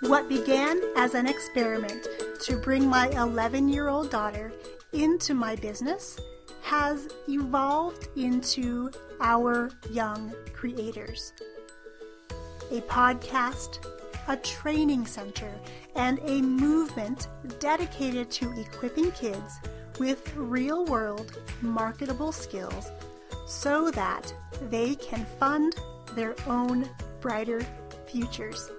What began as an experiment to bring my 11-year-old daughter into my business has evolved into Our Young Creators, a podcast, a training center, and a movement dedicated to equipping kids with real-world marketable skills so that they can fund their own brighter futures.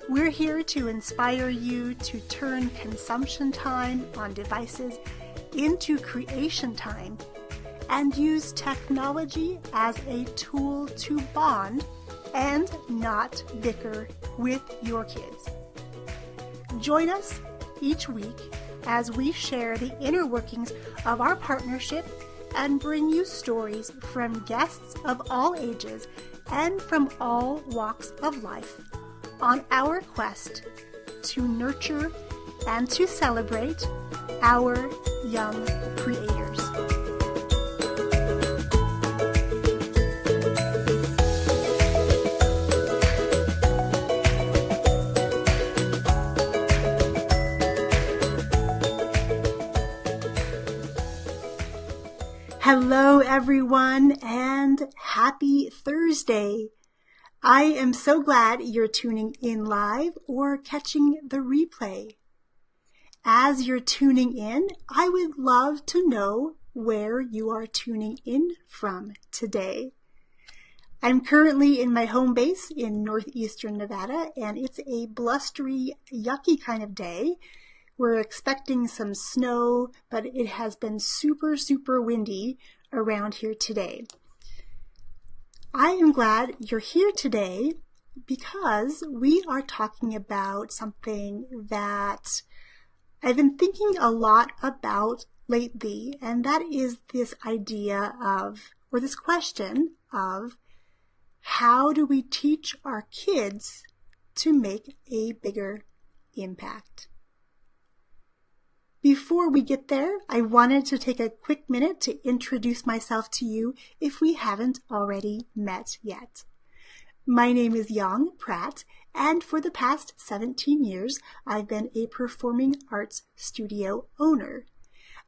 We're here to inspire you to turn consumption time on devices into creation time and use technology as a tool to bond and not bicker with your kids. Join us each week as we share the inner workings of our partnership and bring you stories from guests of all ages and from all walks of life on our quest to nurture and to celebrate our young creators. Hello everyone and happy Thursday. I am so glad you're tuning in live or catching the replay. As you're tuning in, I would love to know where you are tuning in from today. I'm currently in my home base in northeastern Nevada, and it's a blustery, yucky kind of day. We're expecting some snow, but it has been super windy around here today. I am glad you're here today because we are talking about something that I've been thinking a lot about lately, and that is this idea of, or this question of, how do we teach our kids to make a bigger impact? Before we get there, I wanted to take a quick minute to introduce myself to you if we haven't already met yet. My name is Yang Pratt, and for the past 17 years, I've been a performing arts studio owner.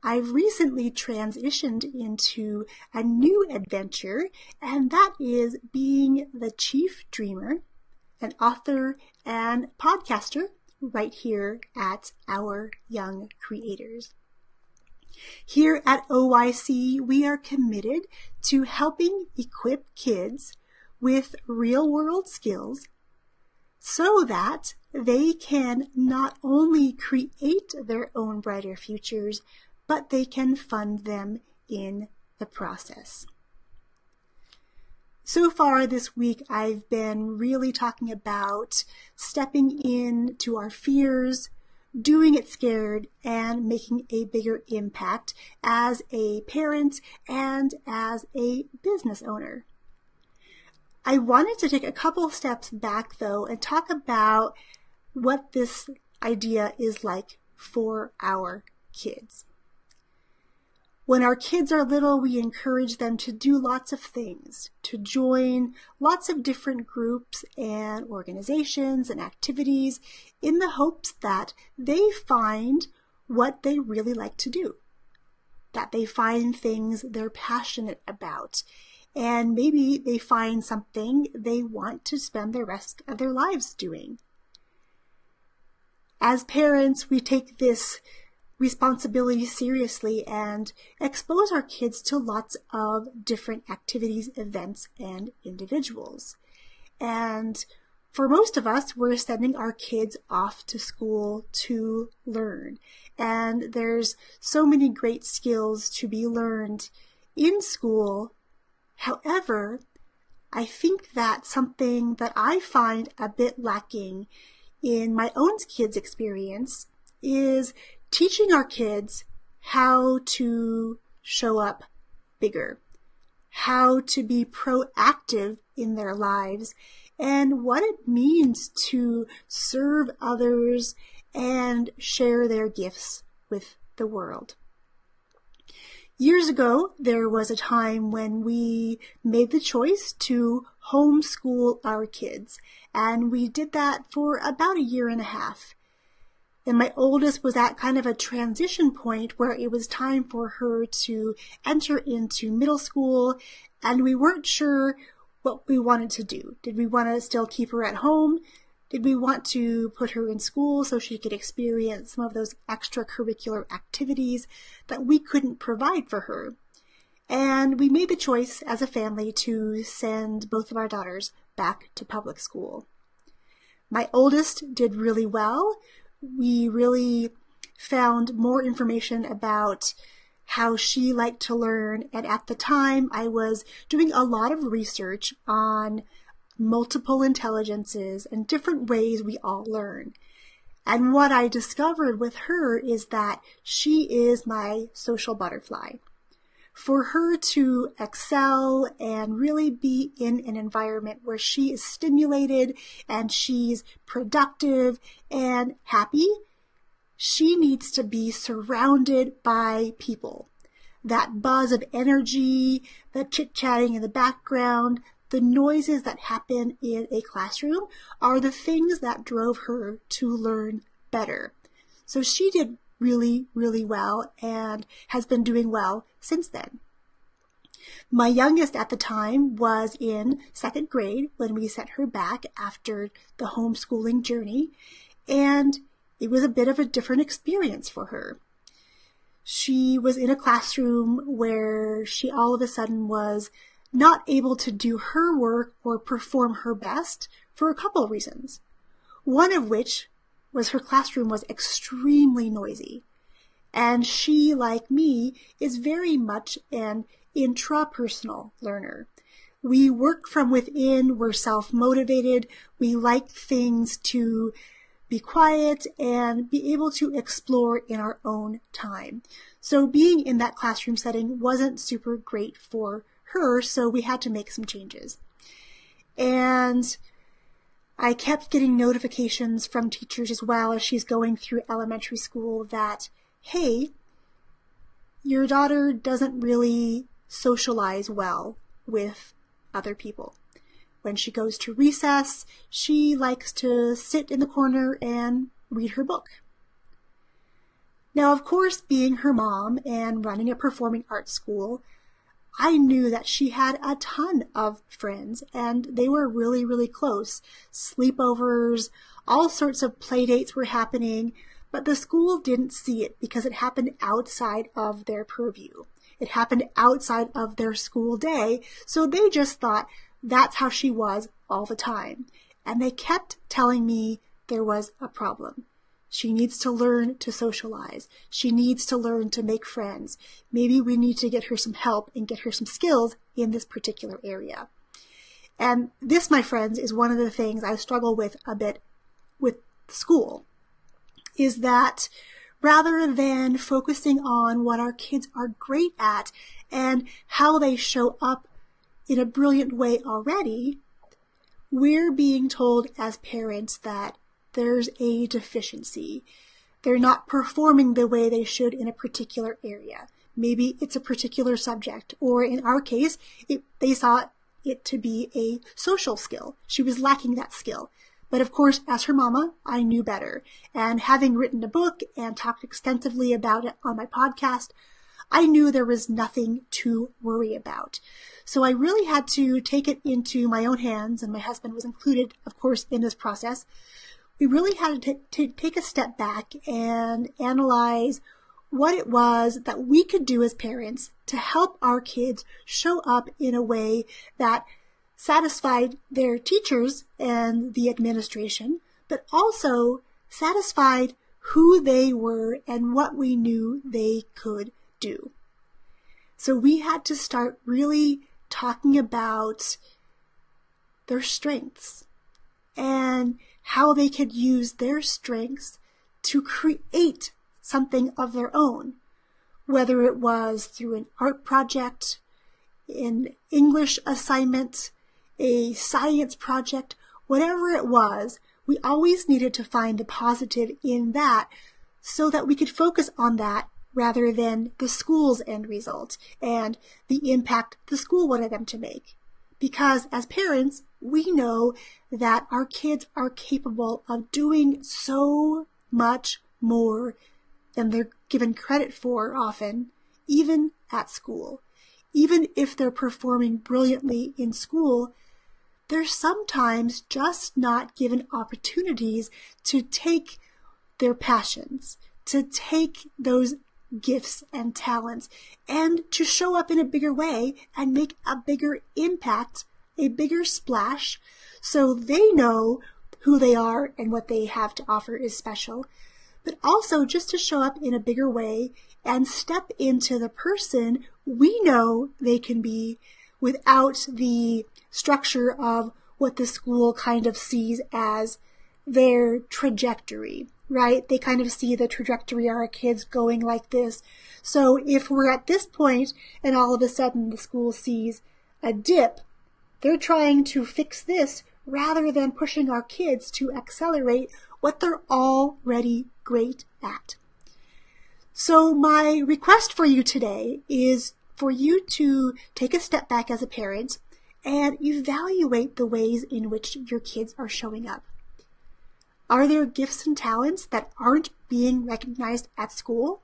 I've recently transitioned into a new adventure, and that is being the chief dreamer, an author, and podcaster right here at Our Young Creators. Here at OYC, we are committed to helping equip kids with real-world skills so that they can not only create their own brighter futures, but they can fund them in the process. So far this week, I've been really talking about stepping into our fears, doing it scared, and making a bigger impact as a parent and as a business owner. I wanted to take a couple steps back, though, and talk about what this idea is like for our kids. When our kids are little, we encourage them to do lots of things, to join lots of different groups and organizations and activities in the hopes that they find what they really like to do, that they find things they're passionate about, and maybe they find something they want to spend the rest of their lives doing. As parents, we take this responsibility seriously and expose our kids to lots of different activities, events, and individuals. And for most of us, we're sending our kids off to school to learn. And there's so many great skills to be learned in school. However, I think that something that I find a bit lacking in my own kids' experience is teaching our kids how to show up bigger, how to be proactive in their lives, and what it means to serve others and share their gifts with the world. Years ago, there was a time when we made the choice to homeschool our kids, and we did that for about a year and a half. And my oldest was at kind of a transition point where it was time for her to enter into middle school, and we weren't sure what we wanted to do. Did we want to still keep her at home? Did we want to put her in school so she could experience some of those extracurricular activities that we couldn't provide for her? And we made the choice as a family to send both of our daughters back to public school. My oldest did really well. We really found more information about how she liked to learn. And at the time, I was doing a lot of research on multiple intelligences and different ways we all learn. And what I discovered with her is that she is my social butterfly. For her to excel and really be in an environment where she is stimulated and she's productive and happy, she needs to be surrounded by people. That buzz of energy, the chit-chatting in the background, the noises that happen in a classroom are the things that drove her to learn better. So she did really, really well and has been doing well since then. My youngest at the time was in second grade when we sent her back after the homeschooling journey, and it was a bit of a different experience for her. She was in a classroom where she all of a sudden was not able to do her work or perform her best for a couple of reasons. One of which was her classroom was extremely noisy. And she, like me, is very much an intrapersonal learner. We work from within, we're self-motivated, we like things to be quiet and be able to explore in our own time. So being in that classroom setting wasn't super great for her, so we had to make some changes. And I kept getting notifications from teachers as well as she's going through elementary school that, hey, your daughter doesn't really socialize well with other people. When she goes to recess, she likes to sit in the corner and read her book. Now, of course, being her mom and running a performing arts school, I knew that she had a ton of friends and they were really, really close. Sleepovers, all sorts of play dates were happening, but the school didn't see it because it happened outside of their purview. It happened outside of their school day, so they just thought that's how she was all the time. And they kept telling me there was a problem. She needs to learn to socialize. She needs to learn to make friends. Maybe we need to get her some help and get her some skills in this particular area. And this, my friends, is one of the things I struggle with a bit with school, is that rather than focusing on what our kids are great at and how they show up in a brilliant way already, we're being told as parents that there's a deficiency. They're not performing the way they should in a particular area. Maybe it's a particular subject, or in our case, they saw it to be a social skill. She was lacking that skill. But of course, as her mama, I knew better. And having written a book and talked extensively about it on my podcast, I knew there was nothing to worry about. So I really had to take it into my own hands, and my husband was included, of course, in this process. We really had to take a step back and analyze what it was that we could do as parents to help our kids show up in a way that satisfied their teachers and the administration, but also satisfied who they were and what we knew they could do. So we had to start really talking about their strengths and how they could use their strengths to create something of their own, whether it was through an art project, an English assignment, a science project, whatever it was, we always needed to find the positive in that so that we could focus on that rather than the school's end result and the impact the school wanted them to make. Because as parents, we know that our kids are capable of doing so much more than they're given credit for often, even at school. Even if they're performing brilliantly in school, they're sometimes just not given opportunities to take their passions, to take those gifts and talents, and to show up in a bigger way and make a bigger impact, a bigger splash, so they know who they are and what they have to offer is special, but also just to show up in a bigger way and step into the person we know they can be without the structure of what the school kind of sees as their trajectory, right? They kind of see the trajectory of our kids going like this. So if we're at this point and all of a sudden the school sees a dip, they're trying to fix this rather than pushing our kids to accelerate what they're already great at. So my request for you today is for you to take a step back as a parent and evaluate the ways in which your kids are showing up. Are there gifts and talents that aren't being recognized at school?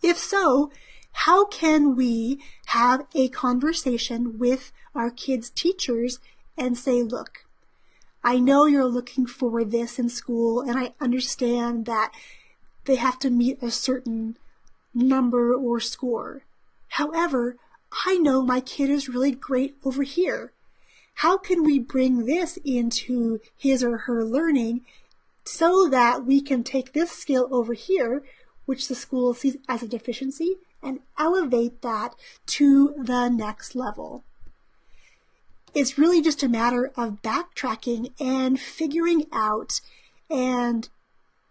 If so, how can we have a conversation with our kids' teachers and say, look, I know you're looking for this in school, and I understand that they have to meet a certain number or score. However, I know my kid is really great over here. How can we bring this into his or her learning so that we can take this skill over here, which the school sees as a deficiency, and elevate that to the next level? It's really just a matter of backtracking and figuring out and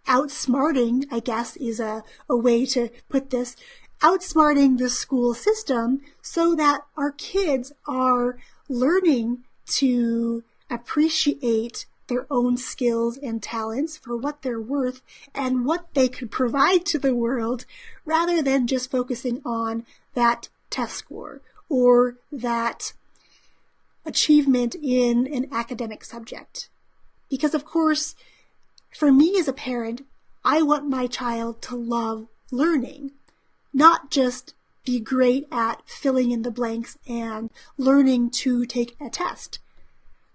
outsmarting, I guess is a way to put this, outsmarting the school system so that our kids are learning to appreciate their own skills and talents for what they're worth and what they could provide to the world, rather than just focusing on that test score or that achievement in an academic subject. Because of course, for me as a parent, I want my child to love learning, not just be great at filling in the blanks and learning to take a test.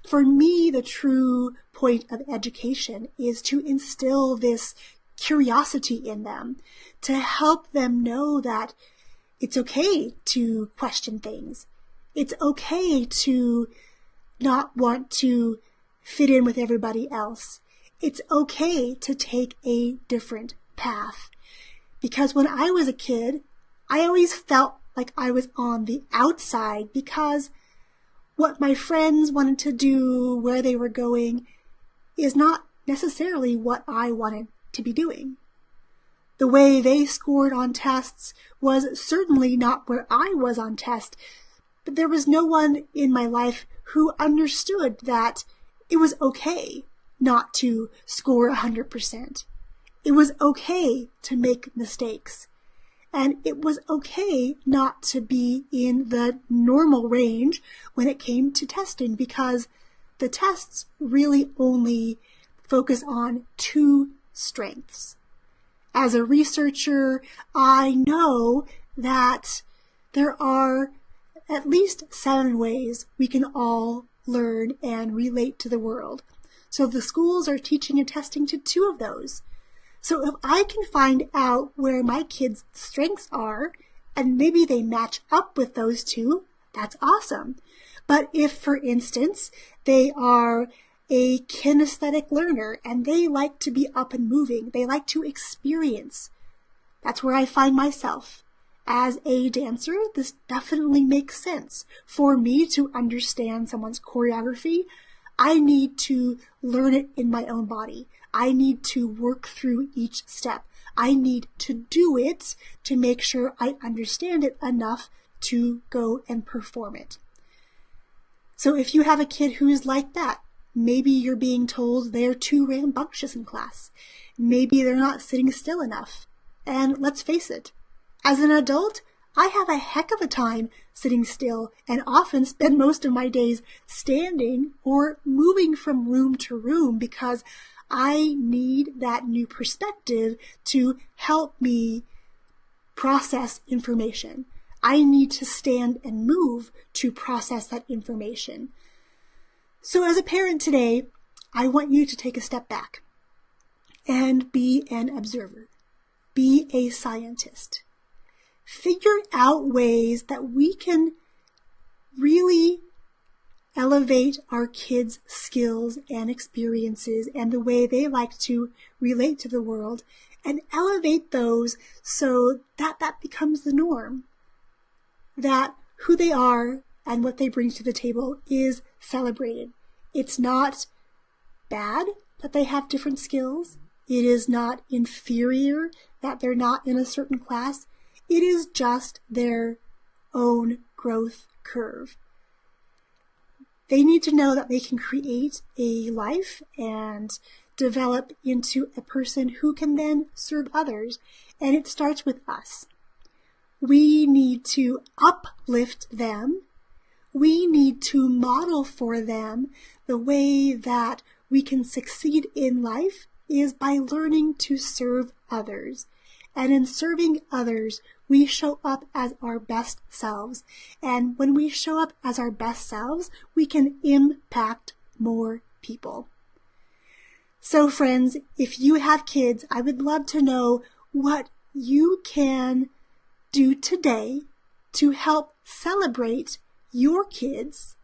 For me, the true point of education is to instill this curiosity in them, to help them know that it's okay to question things. It's okay to not want to fit in with everybody else. It's okay to take a different path. Because when I was a kid, I always felt like I was on the outside because what my friends wanted to do, where they were going, is not necessarily what I wanted to be doing. The way they scored on tests was certainly not where I was on tests, but there was no one in my life who understood that it was okay not to score 100%. It was okay to make mistakes. And it was okay not to be in the normal range when it came to testing, because the tests really only focus on two strengths. As a researcher, I know that there are at least 7 ways we can all learn and relate to the world. So the schools are teaching and testing to 2 of those. So if I can find out where my kids' strengths are, and maybe they match up with those 2, that's awesome. But if, for instance, they are a kinesthetic learner and they like to be up and moving, they like to experience, that's where I find myself. As a dancer, this definitely makes sense. For me to understand someone's choreography, I need to learn it in my own body. I need to work through each step. I need to do it to make sure I understand it enough to go and perform it. So if you have a kid who is like that, maybe you're being told they're too rambunctious in class. Maybe they're not sitting still enough. And let's face it, as an adult, I have a heck of a time sitting still and often spend most of my days standing or moving from room to room because I need that new perspective to help me process information. I need to stand and move to process that information. So as a parent today, I want you to take a step back and be an observer. Be a scientist. Figure out ways that we can really elevate our kids' skills and experiences and the way they like to relate to the world, and elevate those so that that becomes the norm. That who they are and what they bring to the table is celebrated. It's not bad that they have different skills. It is not inferior that they're not in a certain class. It is just their own growth curve. They need to know that they can create a life and develop into a person who can then serve others. And it starts with us. We need to uplift them. We need to model for them the way that we can succeed in life is by learning to serve others. And in serving others, we show up as our best selves. And when we show up as our best selves, we can impact more people. So friends, if you have kids, I would love to know what you can do today to help celebrate your kids,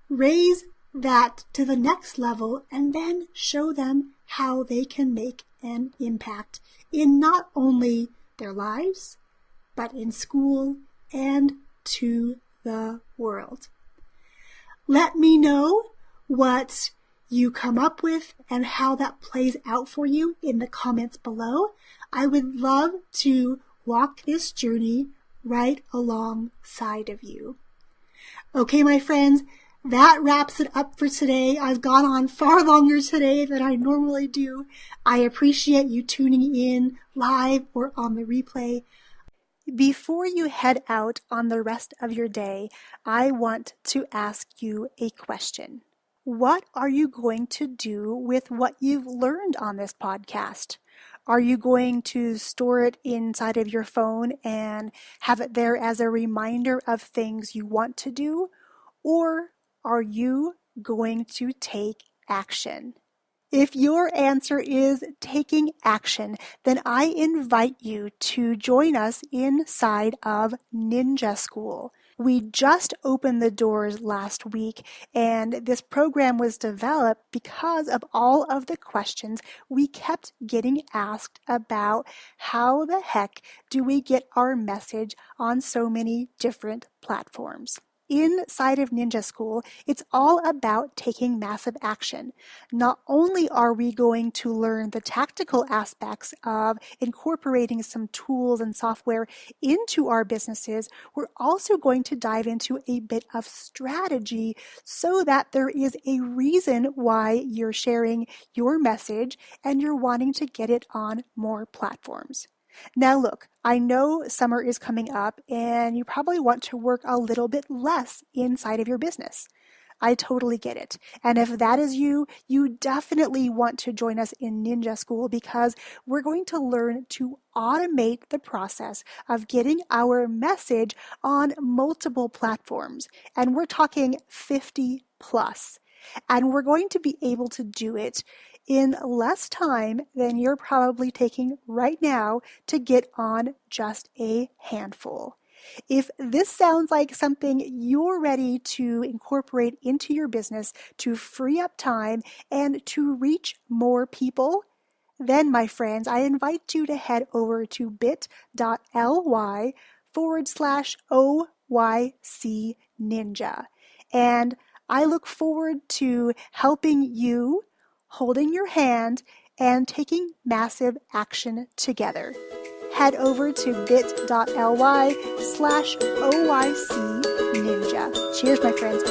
raise that to the next level, and then show them how they can make an impact in not only their lives, but in school and to the world. Let me know what you come up with and how that plays out for you in the comments below. I would love to walk this journey right alongside of you. Okay, my friends, that wraps it up for today. I've gone on far longer today than I normally do. I appreciate you tuning in live or on the replay. Before you head out on the rest of your day, I want to ask you a question. What are you going to do with what you've learned on this podcast? Are you going to store it inside of your phone and have it there as a reminder of things you want to do? Or are you going to take action? If your answer is taking action, then I invite you to join us inside of Ninja School. We just opened the doors last week, and this program was developed because of all of the questions we kept getting asked about how the heck do we get our message on so many different platforms. Inside of Ninja School, it's all about taking massive action. Not only are we going to learn the tactical aspects of incorporating some tools and software into our businesses, we're also going to dive into a bit of strategy so that there is a reason why you're sharing your message and you're wanting to get it on more platforms. Now look, I know summer is coming up and you probably want to work a little bit less inside of your business. I totally get it. And if that is you, you definitely want to join us in Ninja School because we're going to learn to automate the process of getting our message on multiple platforms. And we're talking 50 plus. And we're going to be able to do it in less time than you're probably taking right now to get on just a handful. If this sounds like something you're ready to incorporate into your business to free up time and to reach more people, then my friends, I invite you to head over to bit.ly/OYC Ninja. And I look forward to helping you, holding your hand, and taking massive action together. Head over to bit.ly/OYC Ninja. Cheers, my friends.